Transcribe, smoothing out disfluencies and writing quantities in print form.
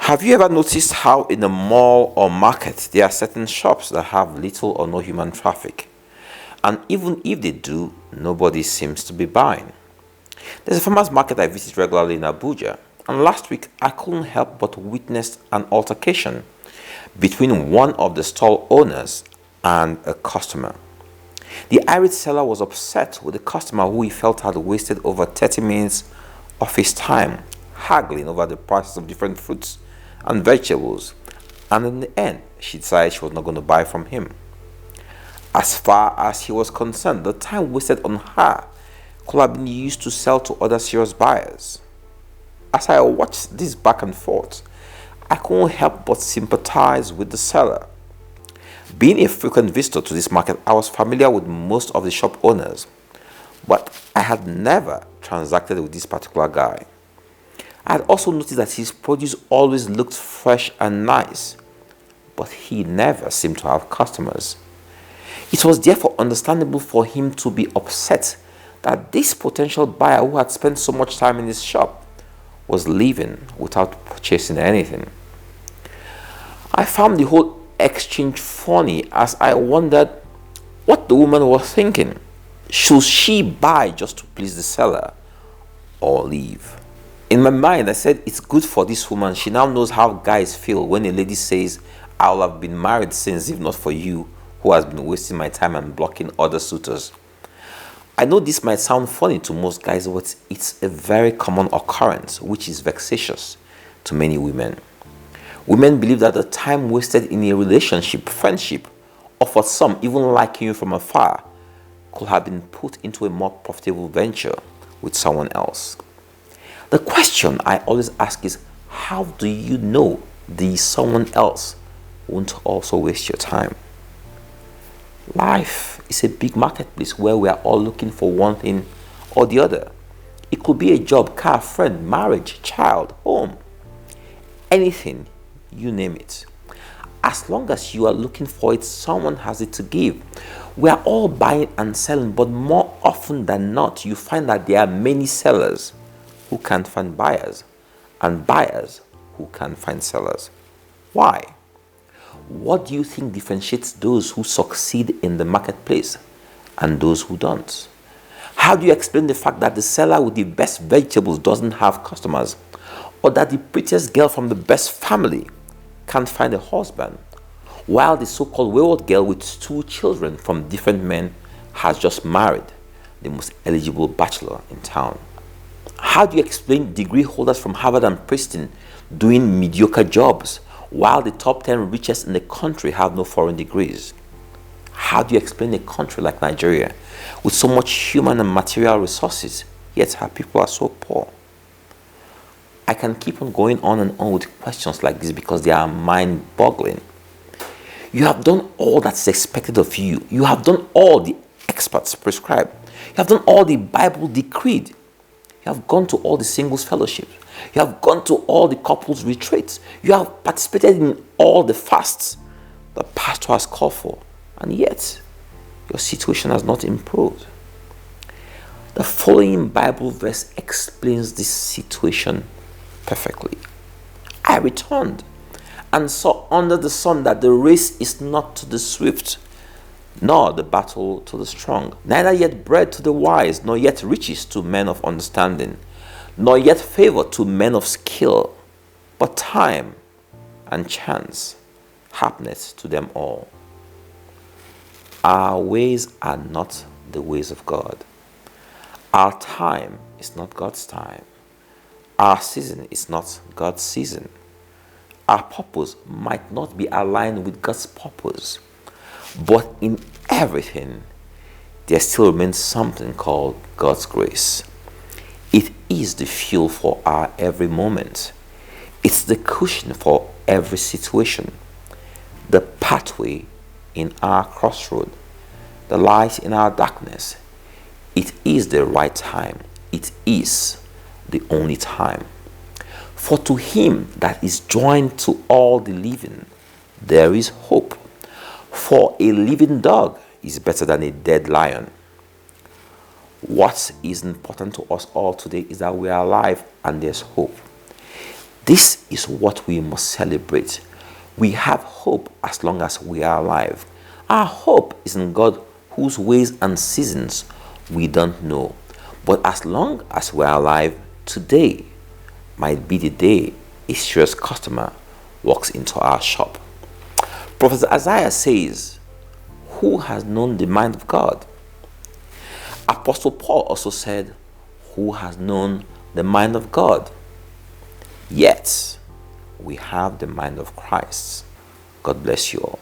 Have you ever noticed how in a mall or market there are certain shops that have little or no human traffic? And even if they do, nobody seems to be buying. There's a farmer's market I visit regularly in Abuja, and last week I couldn't help but witness an altercation between one of the stall owners and a customer. The irate seller was upset with the customer who he felt had wasted over 30 minutes of his time haggling over the prices of different fruits and vegetables, and in the end, she decided she was not going to buy from him. As far as he was concerned, the time wasted on her could have been used to sell to other serious buyers. As I watched this back and forth, I couldn't help but sympathize with the seller. Being a frequent visitor to this market, I was familiar with most of the shop owners, but I had never transacted with this particular guy. I had also noticed that his produce always looked fresh and nice, but he never seemed to have customers. It was therefore understandable for him to be upset that this potential buyer who had spent so much time in his shop was leaving without purchasing anything. I found the whole exchange funny as I wondered what the woman was thinking. Should she buy just to please the seller or leave? In my mind, I said it's good for this woman. She now knows how guys feel when a lady says, "I'll have been married since if not for you, who has been wasting my time and blocking other suitors." I know this might sound funny to most guys, but it's a very common occurrence which is vexatious to many women. Women believe that the time wasted in a relationship, friendship, or for some even liking you from afar could have been put into a more profitable venture with someone else. The question I always ask is, how do you know the someone else won't also waste your time? Life is a big marketplace where we are all looking for one thing or the other. It could be a job, car, friend, marriage, child, home, anything, you name it. As long as you are looking for it, someone has it to give. We are all buying and selling, but more often than not, you find that there are many sellers who can't find buyers and buyers who can't find sellers. Why? What do you think differentiates those who succeed in the marketplace and those who don't? How do you explain the fact that the seller with the best vegetables doesn't have customers, or that the prettiest girl from the best family can't find a husband, while the so-called wayward girl with 2 children from different men has just married the most eligible bachelor in town? How do you explain degree holders from Harvard and Princeton doing mediocre jobs, while the top 10 richest in the country have no foreign degrees? How do you explain a country like Nigeria with so much human and material resources, yet our people are so poor? I can keep on going on and on with questions like this because they are mind-boggling. You have done all that's expected of you. You have done all the experts prescribe. You have done all the Bible decreed. You have gone to all the singles fellowships. You have gone to all the couples retreats. You have participated in all the fasts the pastor has called for. And yet, your situation has not improved. The following Bible verse explains this situation perfectly. I returned and saw under the sun that the race is not to the swift, nor the battle to the strong, neither yet bread to the wise, nor yet riches to men of understanding, nor yet favor to men of skill, but time and chance happeneth to them all. Our ways are not the ways of God. Our time is not God's time. Our season is not God's season. Our purpose might not be aligned with God's purpose. But in everything, there still remains something called God's grace. It is the fuel for our every moment. It's the cushion for every situation. The pathway in our crossroad. The light in our darkness. It is the right time. It is the only time. For to him that is joined to all the living, there is hope. For a living dog is better than a dead lion. What is important to us all today is that we are alive and there's hope. This is what we must celebrate. We have hope as long as we are alive. Our hope is in God, whose ways and seasons we don't know. But as long as we are alive, today might be the day a serious customer walks into our shop. Prophet Isaiah says, "Who has known the mind of God?" Apostle Paul also said, "Who has known the mind of God?" Yet, we have the mind of Christ. God bless you all.